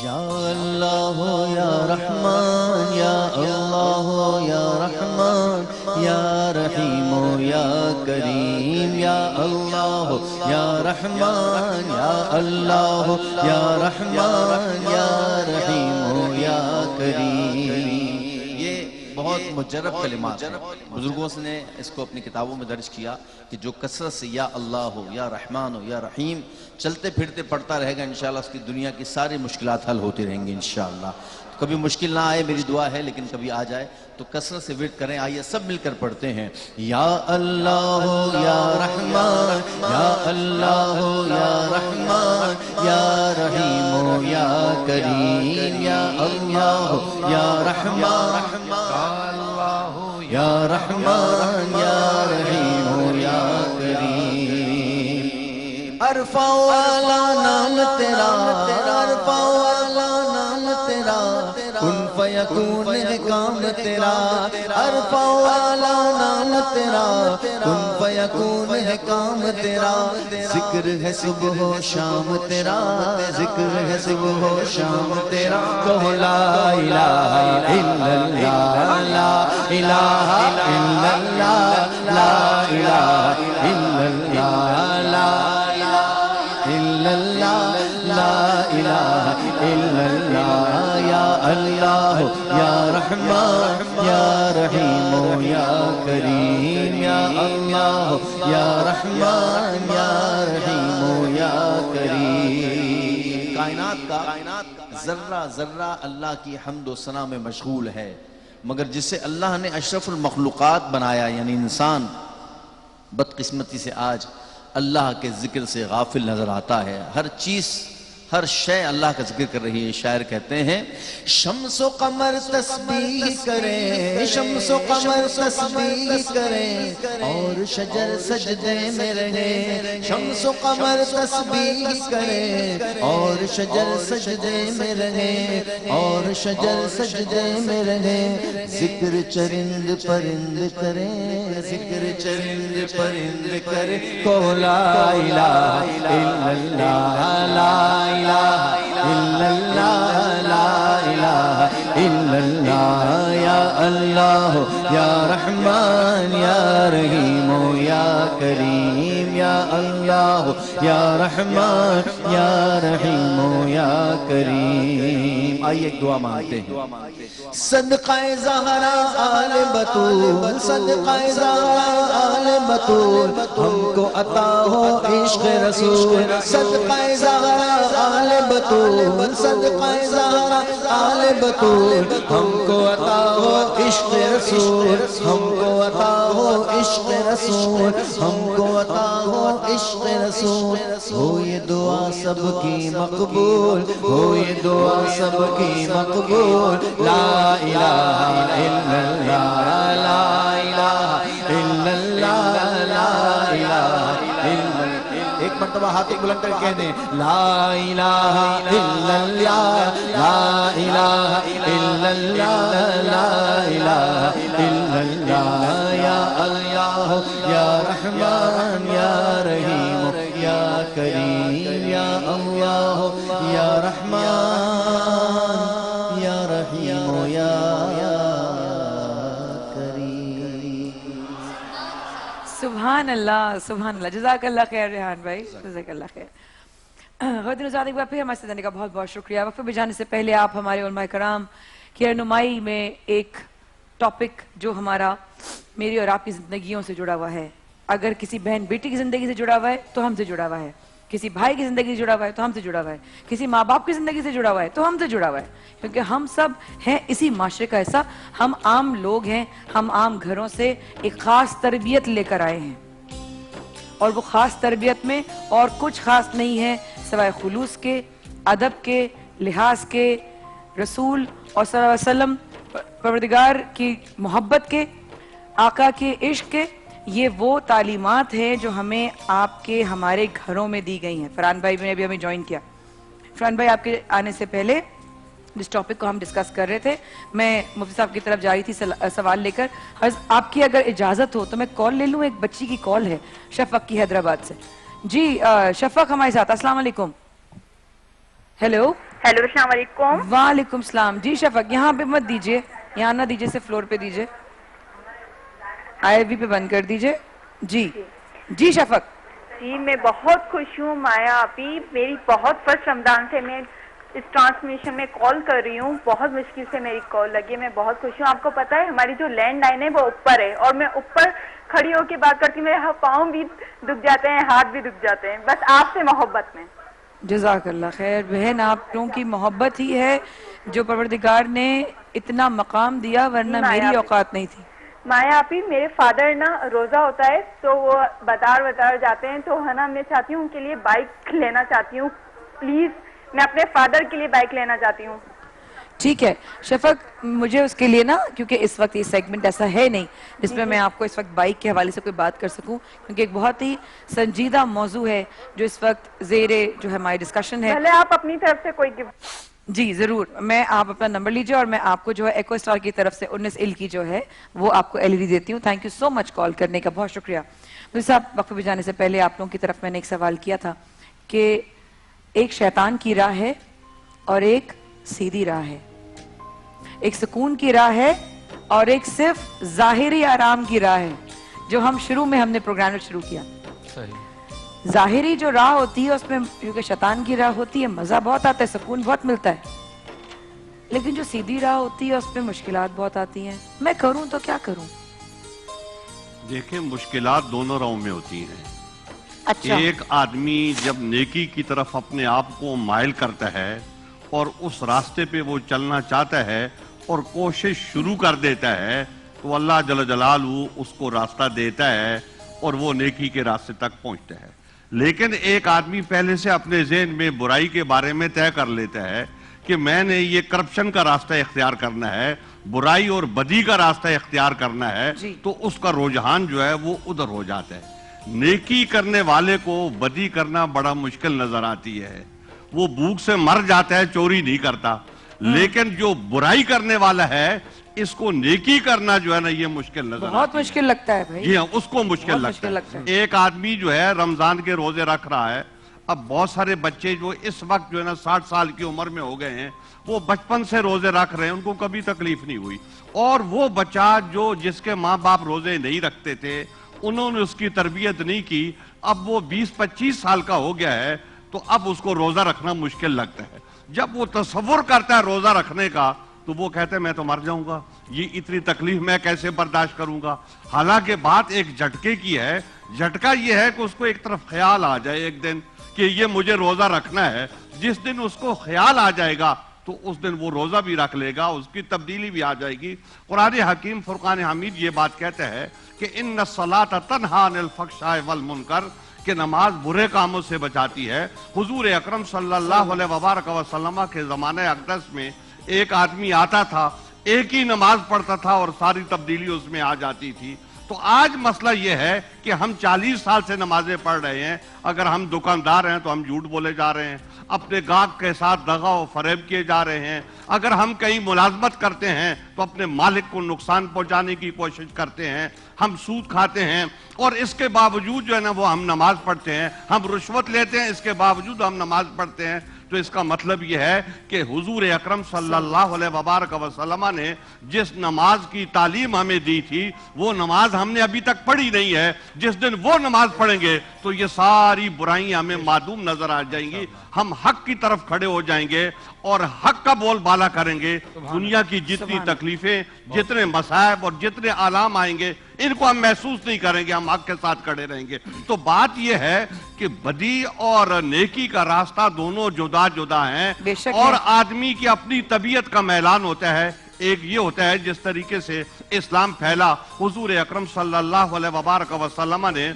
یا اللہ یا رحمان یا اللہ یا رحمان یا رحیم یا کریم یا اللہ یا رحمان یا اللہ یا رحمان یا رحیم یا کریم. یہ بہت مجرب کلمات ہیں. بزرگوں نے اس کو اپنی کتابوں میں درج کیا کہ جو کثرت سے یا اللہ ہو یا رحمان ہو یا رحیم چلتے پھرتے پڑھتا رہے گا انشاءاللہ اس کی دنیا کی ساری مشکلات حل ہوتی رہیں گی انشاءاللہ. کبھی مشکل نہ آئے میری دعا ہے، لیکن کبھی آ جائے تو کثرت سے ورد کریں. آئیے سب مل کر پڑھتے ہیں. یا اللہ یا رحمان یا اللہ یا رحمان یا رحیم یا کریم یا اللہ یا رحمان یا رحمان یا رحیم یا کریم. عرفہ والا نام تیرا، عرفہ والا نام تیرا، کن فیکون ہے کام تیرا. عرفہ والا نام تیرا، کن فیکون ہے کام تیرا. ذکر ہے صبح و شام تیرا، ذکر ہے صبح و شام تیرا. کہو لا الہ الا اللہ، لا الہ الا اللہ، لا الہ الا اللہ، لا لا الہ الا اللہ. یا اللہ یا رحمان یا رحیم یا کریم یا اللہ یا رحمان یا رحیم یا کریم. کائنات کا ذرہ ذرہ اللہ کی حمد و ثنا میں مشغول ہے، مگر جسے اللہ نے اشرف المخلوقات بنایا یعنی انسان، بدقسمتی سے آج اللہ کے ذکر سے غافل نظر آتا ہے. ہر چیز ہر شے اللہ کا ذکر کر رہی ہے. شاعر کہتے ہیں شمس و قمر تسبیح کریں، شمس و قمر تسبیح کریں اور شجر سجدے میں رہے. شمس و قمر تسبیح کریں اور شجر سجدے میں رہے، اور شجر سجدے میں رہے. ذکر چرند پرند کریں، ذکر چرند پرند کریں. کو لا الہ الا اللہ، لا الہ الا اللہ، لا الہ الا اللہ. یا اللہ یا رحمان یا رحیم یا کریم یا اللہ یا رحمان یا رحیم یا کریم. آئیے ایک دعا مانگتے ہیں. صدقہ زہرا آل بطول، صدقہ زہرا آل بطول ہم کو عطا ہو عشق رسول. صدقہ زہرا آل بطول، صدقہ زہرا آل بطول ہم کو عطا ہو عشق رسول. ہم کو عطا ہو عشق رسول، ہم کو عطا ہو عشق رسول. ہو یہ دعا سب کی مقبول، ہو یہ دعا سب کی مقبول. لا الہ الا اللہ، لا الہ الا اللہ، لا الہ الا اللہ. ایک مرتبہ ہاتھ بلند کر کہہ دیں لا الہ الا اللہ، لا الہ الا اللہ، لا الہ الا اللہ. یا اللہ یا رحمان یا رحیم یا کریم یا اللہ یا رحمان یا رحیم یا سبحان اللہ سبحان اللہ. جزاک اللہ خیر ریحان بھائی، جزاک اللہ خیر. خواتین و حضرات ایک بار پھر ہمارے ساتھ آنے کا بہت بہت شکریہ. وقفے پہ جانے سے پہلے آپ ہمارے علماء کرام کی رہنمائی میں ایک ٹاپک جو ہمارا میری اور آپ کی زندگیوں سے جڑا ہوا ہے، اگر کسی بہن بیٹی کی زندگی سے جڑا ہوا ہے تو ہم سے جڑا ہوا ہے، کسی بھائی کی زندگی سے جڑا ہوا ہے تو ہم سے جڑا ہوا ہے، کسی ماں باپ کی زندگی سے جڑا ہوا ہے تو ہم سے جڑا ہوا ہے، کیونکہ ہم سب ہیں اسی معاشرے کا حصہ. ہم عام لوگ ہیں، ہم عام گھروں سے ایک خاص تربیت لے کر آئے ہیں، اور وہ خاص تربیت میں اور کچھ خاص نہیں ہے سوائے خلوص کے، ادب کے، لحاظ کے، رسول اور صلی اللہ علیہ وسلم پروردگار کی محبت کے، آقا کے عشق کے. یہ وہ تعلیمات ہیں جو ہمیں آپ کے ہمارے گھروں میں دی گئی ہیں. فرحان بھائی نے ابھی ہمیں جوائن کیا. فرحان بھائی آپ کے آنے سے پہلے جس ٹاپک کو ہم ڈسکس کر رہے تھے میں مفتی صاحب کی طرف جا رہی تھی سوال لے کر. آپ کی اگر اجازت ہو تو میں کال لے لوں. ایک بچی کی کال ہے شفق کی حیدرآباد سے. جی شفق ہمارے ساتھ. السلام علیکم. ہیلو. हेलो अस्सलाम वालेकुम। वालेकुम सलाम। जी शफक, यहाँ पे मत दीजिए, यहाँ ना दीजिए, सिर्फ फ्लोर पे दीजिए, IFB पे बंद कर दीजिए। जी जी शफक। जी मैं बहुत खुश हूँ माया आपी, मेरी बहुत फर्स्ट रमजान से मैं इस ट्रांसमिशन में कॉल कर रही हूँ, बहुत मुश्किल से मेरी कॉल लगी, मैं बहुत खुश हूँ। आपको पता है हमारी जो लैंड लाइन है वो ऊपर है और मैं ऊपर खड़ी होकर बात करती हूँ, मेरे पाँव भी दुख जाते हैं, हाथ भी दुख जाते हैं, बस आपसे मोहब्बत में। जज़ाकल्लाह खैर बहन, आप लोगों की मोहब्बत ही है जो परवरदिगार ने इतना मकाम दिया, वरना मेरी औकात नहीं थी। माया आपी, मेरे फादर ना रोजा होता है तो वो बाजार जाते हैं, तो है ना मैं चाहती हूँ उनके लिए बाइक लेना चाहती हूँ, प्लीज मैं अपने फादर के लिए बाइक लेना चाहती हूँ। ठीक है शफक, मुझे उसके लिए ना, क्योंकि इस वक्त ये सेगमेंट ऐसा है नहीं जिसमें मैं आपको इस वक्त बाइक के हवाले से कोई बात कर सकूं, क्योंकि एक बहुत ही संजीदा मौजू है जो इस वक्त ज़ेरे जो है हमारी डिस्कशन है। भले आप अपनी तरफ से कोई गिफ्ट। जी ज़रूर, मैं आप अपना नंबर लीजिए और मैं आपको जो है एको स्टार की तरफ से 19 इल की जो है वो आपको LED देती हूँ। Thank you so much call करने का, बहुत शुक्रिया। मुझे साहब, वक्फे पे जाने से पहले आप लोगों की तरफ मैंने एक सवाल किया था कि एक शैतान की राह है और एक सीधी राह है, एक सुकून की राह है और एक सिर्फ जाहिरी आराम की राह है, जो हम शुरू में हमने प्रोग्राम में शुरू किया। सही। जाहिरी जो राह होती है उसमें क्योंकि शैतान की राह होती है, मजा बहुत आता है, सुकून बहुत मिलता है, लेकिन जो सीधी राह होती है उसमें मुश्किलात बहुत आती हैं। मैं करूं तो क्या करूं? देखिए, मुश्किलात दोनों राहों में होती हैं। अच्छा। एक आदमी जब नेकी की तरफ अपने आप को माइल करता है और उस रास्ते पे वो चलना चाहता है और कोशिश शुरू कर देता है, तो अल्लाह जल जलालहू उसको रास्ता देता है और वो नेकी के रास्ते तक पहुंचता है। लेकिन एक आदमी पहले से अपने ज़हन में बुराई के बारे में तय कर लेता है कि मैंने ये करप्शन का रास्ता इख्तियार करना है, बुराई और बदी का रास्ता इख्तियार करना है, तो उसका रुझान जो है वो उधर हो जाता है। नेकी करने वाले को बदी करना बड़ा मुश्किल नजर आती है, वो भूख से मर जाता है, चोरी नहीं करता। लेकिन जो बुराई करने वाला है, इसको नेकी करना जो है ना, ये मुश्किल नजर बहुत मुश्किल लगता है भाई। जी हाँ, उसको मुश्किल लगता है। एक आदमी जो है रमजान के रोजे रख रहा है, अब बहुत सारे बच्चे जो इस वक्त जो है ना 60 साल की उम्र में हो गए हैं, वो बचपन से रोजे रख रहे हैं, उनको कभी तकलीफ नहीं हुई। और वो बच्चा जो जिसके माँ बाप रोजे नहीं रखते थे, उन्होंने उसकी तरबियत नहीं की, अब वो 20-25 साल का हो गया है, तो अब उसको रोजा रखना मुश्किल लगता है। जब वो तसव्वुर करता है रोजा रखने का, तो वो कहते हैं मैं तो मर जाऊंगा, ये इतनी तकलीफ मैं कैसे बर्दाश्त करूंगा। हालांकि बात एक झटके की है, झटका ये है कि उसको एक तरफ ख्याल आ जाए एक दिन कि ये मुझे रोजा रखना है। जिस दिन उसको ख्याल आ जाएगा तो उस दिन वो रोजा भी रख लेगा, उसकी तब्दीली भी आ जाएगी। कुरान हकीम फुरकान हमीद ये बात कहता है कि इन्ना सलात तन्हा अनिल फहशाए वल मुनकर, कि नमाज बुरे कामों से बचाती है। हुजूर अकरम सल्लल्लाहु अलैहि वसल्लम के ज़माने अक़दस में एक आदमी आता था, एक ही नमाज पढ़ता था और सारी तब्दीली उसमें आ जाती थी। तो आज मसला यह है कि हम 40 साल से नमाजें पढ़ रहे हैं, अगर हम दुकानदार हैं तो हम झूठ बोले जा रहे हैं, अपने गाहक के साथ दगा और फरेब किए जा रहे हैं, अगर हम कहीं मुलाजमत करते हैं तो अपने मालिक को नुकसान पहुंचाने की कोशिश करते हैं, हम सूद खाते हैं और इसके बावजूद जो है ना वो हम नमाज पढ़ते हैं, हम रुश्वत लेते हैं, इसके बावजूद हम नमाज पढ़ते हैं। तो इसका मतलब यह है कि हुजूर अकरम सल्लल्लाहु अलैहि वसल्लम ने जिस नमाज की तालीम हमें दी थी, वो नमाज हमने अभी तक पढ़ी नहीं है। जिस दिन वो नमाज पढ़ेंगे तो ये सारी बुराइयां हमें मादूम नजर आ जाएंगी, हम हक की तरफ खड़े हो जाएंगे और हक का बोलबाला करेंगे। दुनिया की जितनी तकलीफें, जितने मसाइब और जितने आलाम आएंगे, इनको हम महसूस नहीं करेंगे, हम हक के साथ खड़े रहेंगे। तो बात यह है कि बदी और नेकी का रास्ता दोनों जुदा जुदा हैं और आदमी की अपनी तबीयत का मैलान होता है। एक ये होता है जिस तरीके से इस्लाम फैला, हुजूर अकरम सल्लल्लाहु अलैहि वसल्लम ने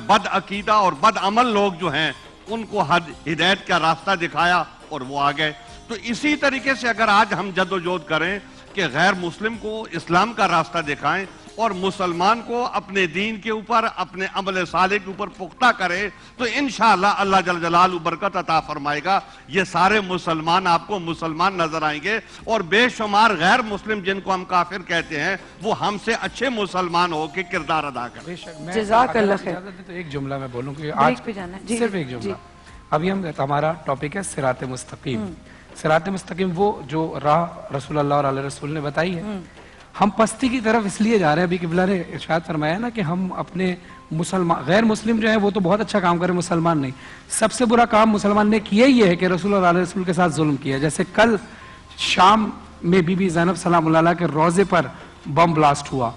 बद अकीदा और बद अमल लोग जो हैं उनको हिदायत का रास्ता दिखाया और वो आ गए। तो इसी तरीके से अगर आज हम जद्दोजहद करें कि गैर मुस्लिम को इस्लाम का रास्ता दिखाएं और मुसलमान को अपने दीन के ऊपर, अपने अमल साले के ऊपर पुख्ता करे, तो इंशाअल्लाह अल्लाह जल जलालहू बरकत अता फरमाएगा। ये सारे मुसलमान आपको मुसलमान नजर आएंगे और बेशुमार गैर मुस्लिम जिनको हम काफिर कहते हैं वो हमसे अच्छे मुसलमान होकर किरदार अदा करें। जज़ाकल्लाह खैर। तो एक जुमला मैं बोलूँ कि आज सिर्फ एक जुमला। अभी हमारा टॉपिक है सिरात मुस्तकीम। सिरात मुस्तकीम वो जो राह रसूल अल्लाह और अल्लाह रसूल ने बताई है। हम पस्ती की तरफ इसलिए जा रहे हैं, अभी किबला ने इरशाद फरमाया ना कि हम अपने मुसलमान गैर मुस्लिम जो है वो तो बहुत अच्छा काम करे, मुसलमान नहीं। सबसे बुरा काम मुसलमान ने किया ही है कि रसूल और अल्लाह रसूल के साथ जुल्म किया। जैसे कल शाम में बीबी ज़ैनब सलामुल्लाह अलैहा के रोजे पर बम ब्लास्ट हुआ,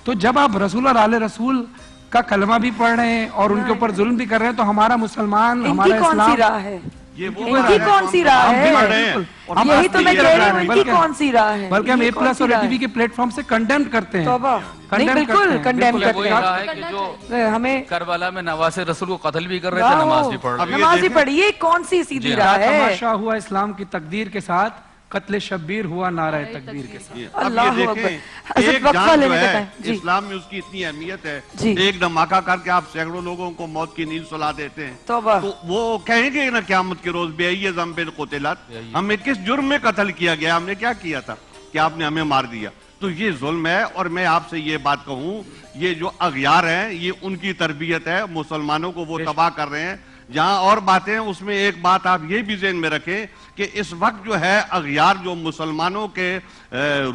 तो जब आप रसूल और आले रसूल का कलमा भी पढ़ रहे हैं और उनके ऊपर जुल्म भी कर रहे हैं, तो हमारा मुसलमान, हमारा इनकी कौन सी इस्लाम, राह है? ये वो इनकी कौन सी राह हम भी है? पढ़ रहे हैं। हम यही तो भी मैं कर कह रहे रही हैं, हूँ, इनकी बल्कि- कौन सी राह है? बल्कि हम ये ए कौन प्लस सी और राह है? एटीवी के प्लेटफॉर्म से कंडेम करते हैं। तौबा। Condemn नहीं, बिल्कुल करते हैं, कंडेम बिल्कुल करते वही हैं। रहा है कि जो हमें करबला में नवासे रसूल को कत्ल भी कर रहे थे, नमाज भी पढ़ रहे थे। अब ये नमाज ही देखें- पढ़ी, ये कौन सी सीधी जी, राह है? तमाशा हुआ इस्लाम की तकदीर के साथ, कत्ले शब्बीर हुआ नारा तकबीर के साथ। अब अल्लाह ये अकबर। देखें, हज़रत एक वक्फा जान जो लेने का है टाइम। जी। इस्लाम में उसकी इतनी अहमियत है, जी। एक धमाका करके आप सैकड़ों लोगों को मौत की नींद सुला देते हैं, तौबा। तो वो कहेंगे ना क़यामत के रोज बेअय्य ज़ंबिन क़ुतिलत, हमें किस जुर्म में कत्ल किया गया, हमने क्या किया था कि आपने हमें मार दिया। तो ये जुल्म है। और मैं आपसे ये बात कहूं, ये जो अगयार हैं, ये उनकी तरबियत है, मुसलमानों को वो तबाह कर रहे हैं। जहां और बातें हैं, उसमें एक बात आप ये भी ज़हन में रखें कि इस वक्त जो है अगयार जो मुसलमानों के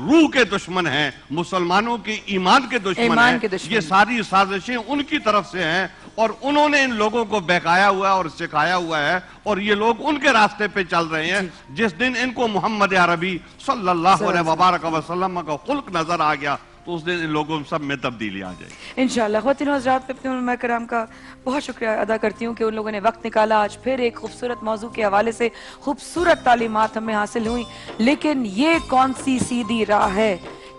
रूह के दुश्मन हैं, मुसलमानों के ईमान के दुश्मन ईमान हैं, के दुश्मन। ये सारी साजिशें उनकी तरफ से हैं और उन्होंने इन लोगों को बहकाया हुआ है और सिखाया हुआ है और ये लोग उनके रास्ते पे चल रहे हैं। जिस दिन इनको मोहम्मद अरबी सल्लल्लाहु अलैहि वसल्लम का खुल्क नजर आ गया, तो उस दिन इन लोगों सब में तब्दीली आ जाएगी इंशाअल्लाह। ख़वातीन और हज़रात, मैं अपने उलमा कराम का बहुत शुक्रिया अदा करती हूँ कि उन लोगों ने वक्त निकाला। आज फिर एक खूबसूरत मौजू के हवाले से खूबसूरत तालीमात हमें हासिल हुई। लेकिन ये कौन सी सीधी राह है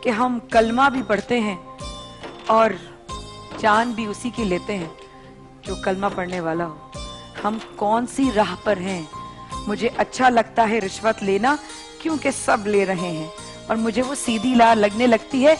कि हम कलमा भी पढ़ते हैं और जान भी उसी की लेते हैं जो कलमा पढ़ने वाला हो? हम कौन सी राह पर हैं? मुझे अच्छा लगता है रिश्वत लेना, क्योंकि सब ले रहे हैं और मुझे वो सीधी राह लगने लगती है।